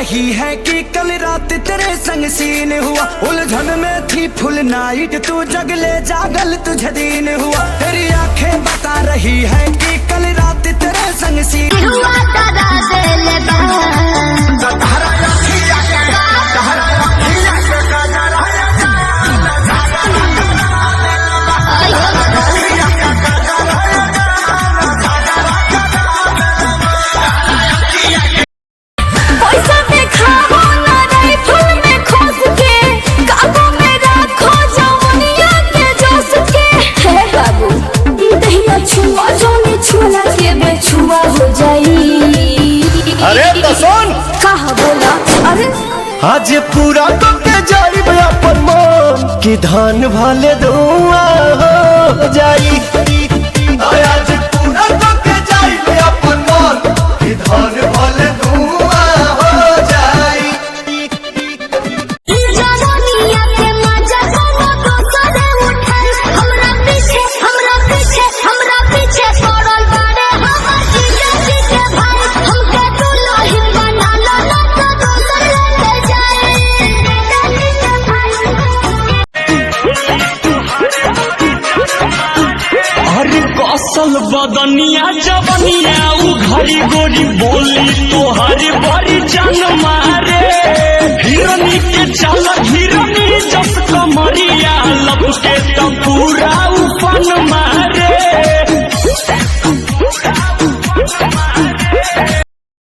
रही है कि कल रात तेरे संग सीन हुआ। उलझन में थी फुल नाइट तू जगले जागल तुझे दिन हुआ। तेरी आंखें बता रही है कि कल रात तेरे संग सीन हुआ। अरे तो सुन कहा बोला। अरे आज पूरा तो के जाई अपन मन कि धान भाले धुआं हो जाई। आज पूरा तो के जाई अपन मन कि धान भाले धुआं हो जाई। जवानिया के मजा कोनो दोसरे उठाई। हमरा पीछे पड़ल बाड़े हमर जीजा जी के भाई। हमके दुल्हन बना ला ना तो दोसर लेके जाए। अरे कौशल बदनिया जवनिया उघरी गोरी बोली तोहरी बड़ी जान मारे। हिरनी के चल हिरनी जस कमरिया लपके तो पूरा